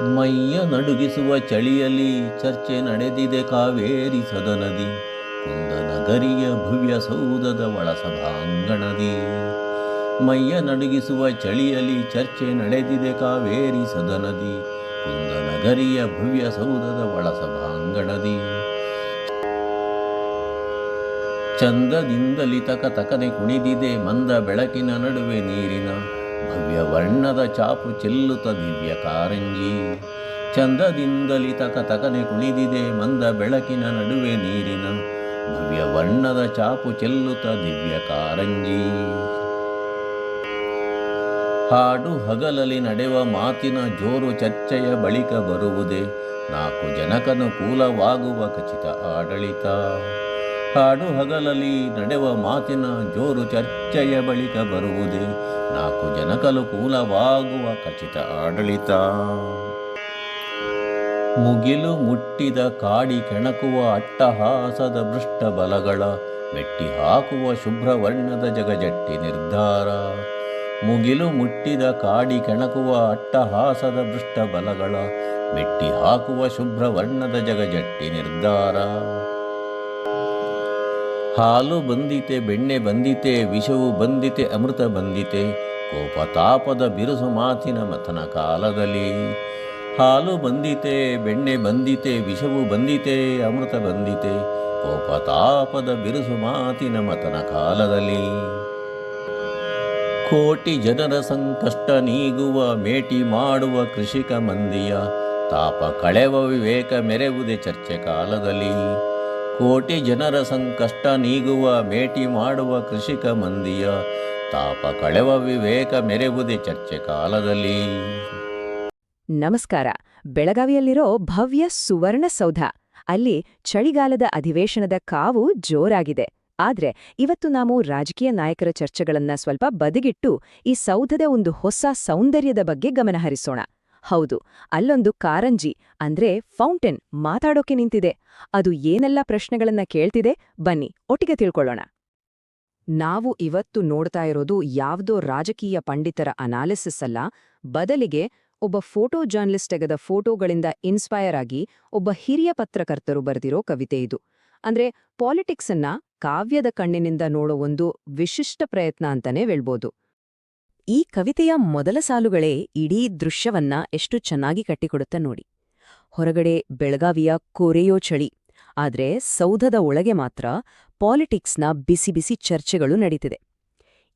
ಮೈಯ ನಡುಗಿಸುವ ಚಳಿಯಲ್ಲಿ ಚರ್ಚೆ ನಡೆದಿದೆ ಕಾವೇರಿ ಸದನದಿ, ಕುಂದನಗರಿಯ ಭವ್ಯ ಸೌಧದ ಒಳಸಭಾಂಗಣದಿ. ಮೈಯ ನಡುಗಿಸುವ ಚಳಿಯಲ್ಲಿ ಚರ್ಚೆ ನಡೆದಿದೆ ಕಾವೇರಿ ಸದನದಿ, ಕುಂದನಗರಿಯ ಭವ್ಯ ಸೌಧದ ಒಳಸಭಾಂಗಣದಿ. ಚಂದದಿಂದಲಿ ತಕನೆ ಕುಣಿದಿದೆ ಮಂದ ಬೆಳಕಿನ ನಡುವೆ ನೀರಿನ ಭವ್ಯ ವರ್ಣದ ಚಾಪು ಚೆಲ್ಲುತ್ತ ದಿವ್ಯ ಕಾರಂಜಿ. ಚಂದದಿಂದಲಿ ತಕನೆ ಕುಣಿದಿದೆ ಮಂದ ಬೆಳಕಿನ ನಡುವೆ ನೀರಿನ ಭವ್ಯ ವರ್ಣದ ಚಾಪು ಚೆಲ್ಲುತ್ತ ದಿವ್ಯ ಕಾರಂಜಿ. ಹಾಡು ಹಗಲಲ್ಲಿ ನಡೆವ ಮಾತಿನ ಜೋರು ಚರ್ಚೆಯ ಬಳಿಕ ಬರುವುದೇ ನಾಲ್ಕು ಜನಕನುಕೂಲವಾಗುವ ಖಚಿತ ಆಡಳಿತ. ಹಾಡು ಹಗಲಲ್ಲಿ ನಡೆವ ಮಾತಿನ ಜೋರು ಚರ್ಚೆಯ ಬಳಿಕ ಬರುವುದೇ ನಾಲ್ಕು ಜನಕನುಕೂಲವಾಗುವ ಖಚಿತ ಆಡಳಿತ. ಮುಗಿಲು ಮುಟ್ಟಿದ ಕಾಡಿ ಕೆಣಕುವ ಅಟ್ಟಹಾಸದ ಭೃಷ್ಟ ಬಲಗಳ ಮೆಟ್ಟಿ ಹಾಕುವ ಶುಭ್ರವರ್ಣದ ಜಗಜಟ್ಟಿ ನಿರ್ಧಾರ. ಮುಗಿಲು ಮುಟ್ಟಿದ ಕಾಡಿ ಕೆಣಕುವ ಅಟ್ಟಹಾಸದ ಭೃಷ್ಟ ಬಲಗಳ ಮೆಟ್ಟಿ ಹಾಕುವ ಶುಭ್ರವರ್ಣದ ಜಗಜಟ್ಟಿ ನಿರ್ಧಾರ. ಹಾಲು ಬಂದಿತೆ, ಬೆಣ್ಣೆ ಬಂದಿತೆ, ವಿಷವು ಬಂದಿತೆ, ಅಮೃತ ಬಂದಿತೆ, ಕೋಪ ತಾಪದ ಬಿರುಸು ಮಾತಿನ ಮಥನ ಕಾಲದಲ್ಲಿ. ಹಾಲು ಬಂದಿತೆ, ಬೆಣ್ಣೆ ಬಂದಿತೆ, ವಿಷವು ಬಂದಿತೆ, ಅಮೃತ ಬಂದಿತೆ, ಕೋಪ ತಾಪದ ಬಿರುಸು ಮಾತಿನ ಮಥನ ಕಾಲದಲ್ಲಿ. ಕೋಟಿ ಜನರ ಸಂಕಷ್ಟ ನೀಗುವ ಮೇಟಿ ಮಾಡುವ ಕೃಷಿಕ ಮಂದಿಯ ತಾಪ ಕಳೆವ ವಿವೇಕ ಮೆರೆವುದೇ ಚರ್ಚೆ ಕಾಲದಲ್ಲಿ. ಕೋಟಿ ಜನರ ಸಂಕಷ್ಟ ನೀಗುವ ಮೇಟಿ ಮಾಡುವ ಕೃಷಿಕ ಮಂದಿಯ ತಾಪ ಕಳೆವ ವಿವೇಕ ಮೆರೆವುದೇ ಚರ್ಚೆ ಕಾಲದಲ್ಲಿ. ನಮಸ್ಕಾರ. ಬೆಳಗಾವಿಯಲ್ಲಿರೋ ಭವ್ಯ ಸುವರ್ಣಸೌಧ, ಅಲ್ಲಿ ಚಳಿಗಾಲದ ಅಧಿವೇಶನದ ಕಾವು ಜೋರಾಗಿದೆ. ಆದ್ರೆ ಇವತ್ತು ನಾವು ರಾಜಕೀಯ ನಾಯಕರ ಚರ್ಚೆಗಳನ್ನ ಸ್ವಲ್ಪ ಬದಿಗಿಟ್ಟು ಈ ಸೌಧದ ಒಂದು ಹೊಸ ಸೌಂದರ್ಯದ ಬಗ್ಗೆ ಗಮನಹರಿಸೋಣ. ಹೌದು, ಅಲ್ಲೊಂದು ಕಾರಂಜಿ ಅಂದ್ರೆ ಫೌಂಟೇನ್ ಮಾತಾಡೋಕೆ ನಿಂತಿದೆ. ಅದು ಏನೆಲ್ಲ ಪ್ರಶ್ನೆಗಳನ್ನ ಕೇಳ್ತಿದೆ, ಬನ್ನಿ ಒಟ್ಟಿಗೆ ತಿಳ್ಕೊಳ್ಳೋಣ. ನಾವು ಇವತ್ತು ನೋಡ್ತಾ ಇರೋದು ಯಾವ್ದೋ ರಾಜಕೀಯ ಪಂಡಿತರ ಅನಾಲಿಸಿಸ್ ಅಲ್ಲ, ಬದಲಿಗೆ ಒಬ್ಬ ಫೋಟೋ ಜರ್ನಲಿಸ್ಟ್ ತೆಗೆದ ಫೋಟೋಗಳಿಂದ ಇನ್ಸ್ಪೈರ್ ಆಗಿ ಒಬ್ಬ ಹಿರಿಯ ಪತ್ರಕರ್ತರು ಬರೆದಿರೋ ಕವಿತೆ ಇದು. ಅಂದ್ರೆ ಪಾಲಿಟಿಕ್ಸ್ ಅನ್ನ ಕಾವ್ಯದ ಕಣ್ಣಿನಿಂದ ನೋಡೋ ಒಂದು ವಿಶಿಷ್ಟ ಪ್ರಯತ್ನ ಅಂತಾನೆ ಹೇಳ್ಬೋದು. ಈ ಕವಿತೆಯ ಮೊದಲ ಸಾಲುಗಳೇ ಇಡೀ ದೃಶ್ಯವನ್ನ ಎಷ್ಟು ಚೆನ್ನಾಗಿ ಕಟ್ಟಿಕೊಡುತ್ತ ನೋಡಿ. ಹೊರಗಡೆ ಬೆಳಗಾವಿಯ ಕೊರೆಯೋ ಚಳಿ, ಆದ್ರೆ ಸೌಧದ ಒಳಗೆ ಮಾತ್ರ ಪಾಲಿಟಿಕ್ಸ್ನ ಬಿಸಿ ಬಿಸಿ ಚರ್ಚೆಗಳು ನಡೀತಿದೆ.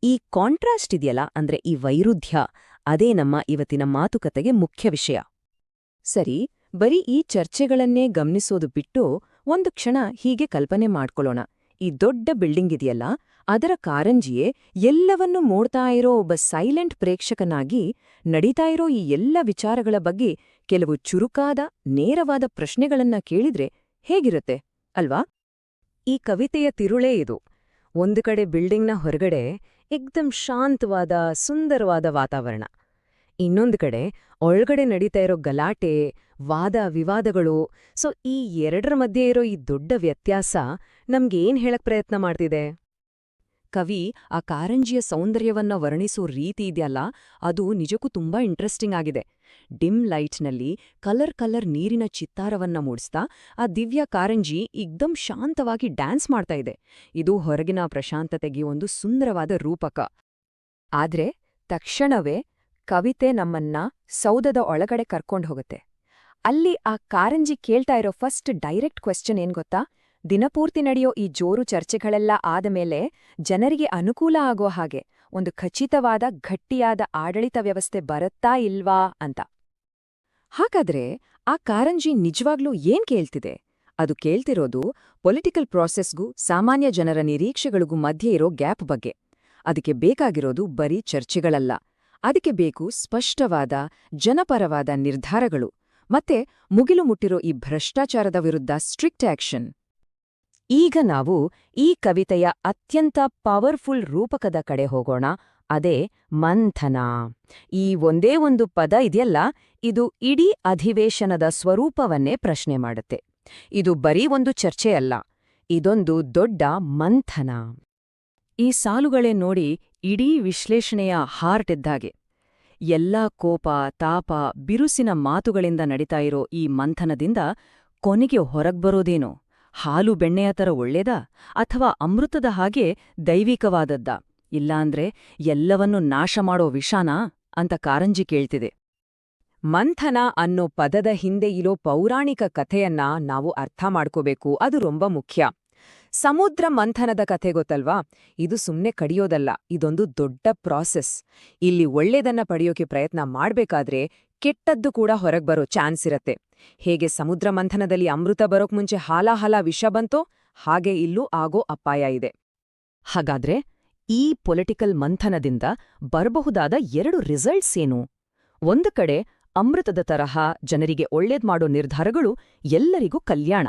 ಈ ಕಾಂಟ್ರಾಸ್ಟ್ ಇದೆಯಲ್ಲ, ಅಂದ್ರೆ ಈ ವೈರುಧ್ಯ, ಅದೇ ನಮ್ಮ ಇವತ್ತಿನ ಮಾತುಕತೆಗೆ ಮುಖ್ಯ ವಿಷಯ. ಸರಿ, ಬರೀ ಈ ಚರ್ಚೆಗಳನ್ನೇ ಗಮನಿಸೋದು ಬಿಟ್ಟು ಒಂದು ಕ್ಷಣ ಹೀಗೆ ಕಲ್ಪನೆ ಮಾಡ್ಕೊಳ್ಳೋಣ. ಈ ದೊಡ್ಡ ಬಿಲ್ಡಿಂಗ್ ಇದೆಯಲ್ಲ, ಅದರ ಕಾರಂಜಿಯೇ ಎಲ್ಲವನ್ನೂ ನೋಡ್ತಾ ಇರೋ ಒಬ್ಬ ಸೈಲೆಂಟ್ ಪ್ರೇಕ್ಷಕನಾಗಿ ನಡೀತಾ ಇರೋ ಈ ಎಲ್ಲ ವಿಚಾರಗಳ ಬಗ್ಗೆ ಕೆಲವು ಚುರುಕಾದ ನೇರವಾದ ಪ್ರಶ್ನೆಗಳನ್ನ ಕೇಳಿದ್ರೆ ಹೇಗಿರುತ್ತೆ ಅಲ್ವಾ? ಈ ಕವಿತೆಯ ತಿರುಳೇ ಇದು. ಒಂದು ಕಡೆ ಬಿಲ್ಡಿಂಗ್ನ ಹೊರಗಡೆ ಏಕ್ದಮ್ ಶಾಂತವಾದ ಸುಂದರವಾದ ವಾತಾವರಣ, ಇನ್ನೊಂದು ಕಡೆ ಒಳಗಡೆ ನಡೀತಾ ಇರೋ ಗಲಾಟೆ, ವಾದ ವಿವಾದಗಳು. ಸೊ ಈ ಎರಡರ ಮಧ್ಯೆ ಇರೋ ಈ ದೊಡ್ಡ ವ್ಯತ್ಯಾಸ ನಮ್ಗೇನ್ ಹೇಳಕ್ ಪ್ರಯತ್ನ ಮಾಡ್ತಿದೆ? ಕವಿ ಆ ಕಾರಂಜಿಯ ಸೌಂದರ್ಯವನ್ನ ವರ್ಣಿಸೋ ರೀತಿ ಇದೆಯಲ್ಲ, ಅದು ನಿಜಕ್ಕೂ ತುಂಬಾ ಇಂಟ್ರೆಸ್ಟಿಂಗ್ ಆಗಿದೆ. ಡಿಮ್ ಲೈಟ್ನಲ್ಲಿ ಕಲರ್ ನೀರಿನ ಚಿತ್ತಾರವನ್ನ ಮೂಡಿಸ್ತಾ ಆ ದಿವ್ಯ ಕಾರಂಜಿ ಇಕ್ದಮ್ ಶಾಂತವಾಗಿ ಡ್ಯಾನ್ಸ್ ಮಾಡ್ತಾ ಇದೆ. ಇದು ಹೊರಗಿನ ಪ್ರಶಾಂತತೆಗೆ ಒಂದು ಸುಂದರವಾದ ರೂಪಕ. ಆದ್ರೆ ತಕ್ಷಣವೇ ಕವಿತೆ ನಮ್ಮನ್ನ ಸೌಧದ ಒಳಗಡೆ ಕರ್ಕೊಂಡು ಹೋಗುತ್ತೆ. ಅಲ್ಲಿ ಆ ಕಾರಂಜಿ ಕೇಳ್ತಾ ಇರೋ ಫಸ್ಟ್ ಡೈರೆಕ್ಟ್ ಕ್ವೆಶ್ಚನ್ ಏನ್ ಗೊತ್ತಾ? ದಿನಪೂರ್ತಿ ನಡೆಯೋ ಈ ಜೋರು ಚರ್ಚೆಗಳೆಲ್ಲ ಆದಮೇಲೆ ಜನರಿಗೆ ಅನುಕೂಲ ಆಗೋ ಹಾಗೆ ಒಂದು ಖಚಿತವಾದ ಗಟ್ಟಿಯಾದ ಆಡಳಿತ ವ್ಯವಸ್ಥೆ ಬರುತ್ತಾ ಇಲ್ವಾ ಅಂತ. ಹಾಗಾದ್ರೆ ಆ ಕಾರಂಜಿ ನಿಜವಾಗ್ಲೂ ಏನ್ ಕೇಳ್ತಿದೆ? ಅದು ಕೇಳ್ತಿರೋದು ಪೊಲಿಟಿಕಲ್ ಪ್ರಾಸೆಸ್ಗೂ ಸಾಮಾನ್ಯ ಜನರ ನಿರೀಕ್ಷೆಗಳಿಗೂ ಮಧ್ಯೆ ಇರೋ ಗ್ಯಾಪ್ ಬಗ್ಗೆ. ಅದಕ್ಕೆ ಬೇಕಾಗಿರೋದು ಬರೀ ಚರ್ಚೆಗಳಲ್ಲ, ಅದಕ್ಕೆ ಬೇಕು ಸ್ಪಷ್ಟವಾದ ಜನಪರವಾದ ನಿರ್ಧಾರಗಳು ಮತ್ತೆ ಮುಗಿಲು ಮುಟ್ಟಿರೋ ಈ ಭ್ರಷ್ಟಾಚಾರದ ವಿರುದ್ಧ ಸ್ಟ್ರಿಕ್ಟ್ ಆಕ್ಷನ್. ಈಗ ನಾವು ಈ ಕವಿತೆಯ ಅತ್ಯಂತ ಪವರ್ಫುಲ್ ರೂಪಕದ ಕಡೆ ಹೋಗೋಣ, ಅದೇ ಮಂಥನ. ಈ ಒಂದೇ ಒಂದು ಪದ ಇದೆಯಲ್ಲ, ಇದು ಇಡೀ ಅಧಿವೇಶನದ ಸ್ವರೂಪವನ್ನೇ ಪ್ರಶ್ನೆ ಮಾಡುತ್ತೆ. ಇದು ಬರೀ ಒಂದು ಚರ್ಚೆಯಲ್ಲ, ಇದೊಂದು ದೊಡ್ಡ ಮಂಥನ. ಈ ಸಾಲುಗಳೇ ನೋಡಿ ಇಡೀ ವಿಶ್ಲೇಷಣೆಯ ಹಾರ್ಟ್ ಇದ್ದಾಗೆ. ಎಲ್ಲಾ ಕೋಪ ತಾಪ ಬಿರುಸಿನ ಮಾತುಗಳಿಂದ ನಡೀತಾ ಇರೋ ಈ ಮಂಥನದಿಂದ ಕೊನೆಗೆ ಹೊರಗ್ಬರೋದೇನೋ ಹಾಲು ಬೆಣ್ಣೆಯ ಥರ ಒಳ್ಳೇದಾ ಅಥವಾ ಅಮೃತದ ಹಾಗೆ ದೈವಿಕವಾದದ್ದಾ ಇಲ್ಲಾಂದ್ರೆ ಎಲ್ಲವನ್ನೂ ನಾಶ ಮಾಡೋ ವಿಷಾನಾ ಅಂತ ಕಾರಂಜಿ ಕೇಳ್ತಿದೆ. ಮಂಥನ ಅನ್ನೋ ಪದದ ಹಿಂದೆ ಇರೋ ಪೌರಾಣಿಕ ಕಥೆಯನ್ನ ನಾವು ಅರ್ಥ ಮಾಡ್ಕೋಬೇಕು, ಅದು ரொம்ப ಮುಖ್ಯ. ಸಮುದ್ರ ಮಂಥನದ ಕಥೆ ಗೊತ್ತಲ್ವಾ? ಇದು ಸುಮ್ನೆ ಕಡಿಯೋದಲ್ಲ, ಇದೊಂದು ದೊಡ್ಡ ಪ್ರಾಸೆಸ್. ಇಲ್ಲಿ ಒಳ್ಳೇದನ್ನ ಪಡೆಯೋಕೆ ಪ್ರಯತ್ನ ಮಾಡ್ಬೇಕಾದ್ರೆ ಕೆಟ್ಟದ್ದು ಕೂಡ ಹೊರಗ್ಬರೋ ಚಾನ್ಸ್ ಇರತ್ತೆ. ಹೇಗೆ ಸಮುದ್ರ ಮಂಥನದಲ್ಲಿ ಅಮೃತ ಬರೋಕ್ ಮುಂಚೆ ಹಾಲಾಹಲ ವಿಷ ಬಂತೋ ಹಾಗೆ ಇಲ್ಲೂ ಆಗೋ ಅಪಾಯ ಇದೆ. ಹಾಗಾದ್ರೆ ಈ ಪೊಲಿಟಿಕಲ್ ಮಂಥನದಿಂದ ಬರಬಹುದಾದ 2 ರಿಸಲ್ಟ್ಸ್ ಏನು? ಒಂದು ಕಡೆ ಅಮೃತದ ತರಹ ಜನರಿಗೆ ಒಳ್ಳೇದ್ ಮಾಡೋ ನಿರ್ಧಾರಗಳು ಎಲ್ಲರಿಗೂ ಕಲ್ಯಾಣ.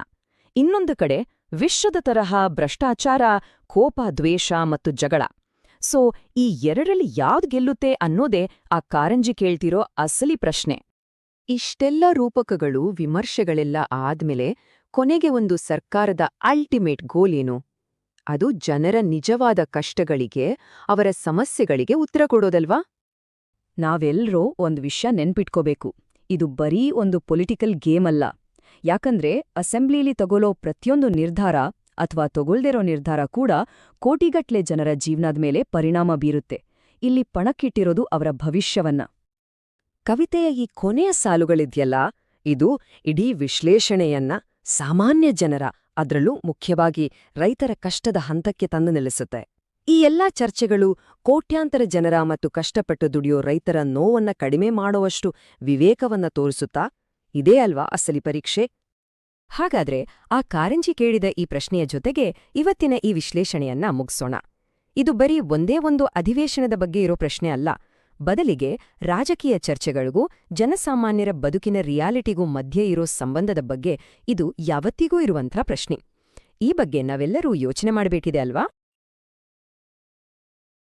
ಇನ್ನೊಂದು ಕಡೆ ವಿಶ್ವದ ತರಹ ಭ್ರಷ್ಟಾಚಾರ, ಕೋಪ, ದ್ವೇಷ ಮತ್ತು ಜಗಳ. ಸೊ ಈ ಎರಡರಲ್ಲಿ ಯಾವ್ದು ಗೆಲ್ಲುತ್ತೆ ಅನ್ನೋದೇ ಆ ಕಾರಂಜಿ ಕೇಳ್ತಿರೋ ಅಸಲಿ ಪ್ರಶ್ನೆ. ಇಷ್ಟೆಲ್ಲ ರೂಪಕಗಳು ವಿಮರ್ಶೆಗಳೆಲ್ಲ ಆದ್ಮೇಲೆ ಕೊನೆಗೆ ಒಂದು ಸರ್ಕಾರದ ಅಲ್ಟಿಮೇಟ್ ಗೋಲ್ ಏನು? ಅದು ಜನರ ನಿಜವಾದ ಕಷ್ಟಗಳಿಗೆ, ಅವರ ಸಮಸ್ಯೆಗಳಿಗೆ ಉತ್ತರ ಕೊಡೋದಲ್ವಾ? ನಾವೆಲ್ಲರೂ ಒಂದು ವಿಷಯ ನೆನ್ಪಿಟ್ಕೋಬೇಕು, ಇದು ಬರೀ ಒಂದು ಪೊಲಿಟಿಕಲ್ ಗೇಮ್ ಅಲ್ಲ. ಯಾಕಂದ್ರೆ ಅಸೆಂಬ್ಲಿಲಿ ತಗೊಳ್ಳೋ ಪ್ರತಿಯೊಂದು ನಿರ್ಧಾರ ಅಥವಾ ತಗೊಳ್ದಿರೋ ನಿರ್ಧಾರ ಕೂಡ ಕೋಟಿಗಟ್ಲೆ ಜನರ ಜೀವನದ ಮೇಲೆ ಪರಿಣಾಮ ಬೀರುತ್ತೆ. ಇಲ್ಲಿ ಪಣಕ್ಕಿಟ್ಟಿರೋದು ಅವರ ಭವಿಷ್ಯವನ್ನ. ಕವಿತೆಯ ಈ ಕೊನೆಯ ಸಾಲುಗಳಿದ್ಯಲ್ಲ, ಇದು ಇಡೀ ವಿಶ್ಲೇಷಣೆಯನ್ನ ಸಾಮಾನ್ಯ ಜನರ, ಅದ್ರಲ್ಲೂ ಮುಖ್ಯವಾಗಿ ರೈತರ ಕಷ್ಟದ ಹಂತಕ್ಕೆ ತಂದು ನಿಲ್ಲಿಸುತ್ತೆ. ಈ ಎಲ್ಲಾ ಚರ್ಚೆಗಳು ಕೋಟ್ಯಾಂತರ ಜನರ ಮತ್ತು ಕಷ್ಟಪಟ್ಟು ದುಡಿಯೋ ರೈತರ ನೋವನ್ನ ಕಡಿಮೆ ಮಾಡೋವಷ್ಟು ವಿವೇಕವನ್ನ ತೋರಿಸುತ್ತಾ? ಇದೇ ಅಲ್ವಾ ಅಸಲಿ ಪರೀಕ್ಷೆ? ಹಾಗಾದ್ರೆ ಆ ಕಾರಂಜಿ ಕೇಳಿದ ಈ ಪ್ರಶ್ನೆಯ ಜೊತೆಗೆ ಇವತ್ತಿನ ಈ ವಿಶ್ಲೇಷಣೆಯನ್ನ ಮುಗ್ಸೋಣ. ಇದು ಬರೀ ಒಂದೇ ಒಂದು ಅಧಿವೇಶನದ ಬಗ್ಗೆ ಇರೋ ಪ್ರಶ್ನೆ ಅಲ್ಲ, ಬದಲಿಗೆ ರಾಜಕೀಯ ಚರ್ಚೆಗಳಿಗೂ ಜನಸಾಮಾನ್ಯರ ಬದುಕಿನ ರಿಯಾಲಿಟಿಗೂ ಮಧ್ಯೆ ಇರೋ ಸಂಬಂಧದ ಬಗ್ಗೆ ಇದು ಯಾವತ್ತಿಗೂ ಇರುವಂಥ ಪ್ರಶ್ನೆ. ಈ ಬಗ್ಗೆ ನಾವೆಲ್ಲರೂ ಯೋಚನೆ ಮಾಡಬೇಕಿದೆ ಅಲ್ವಾ?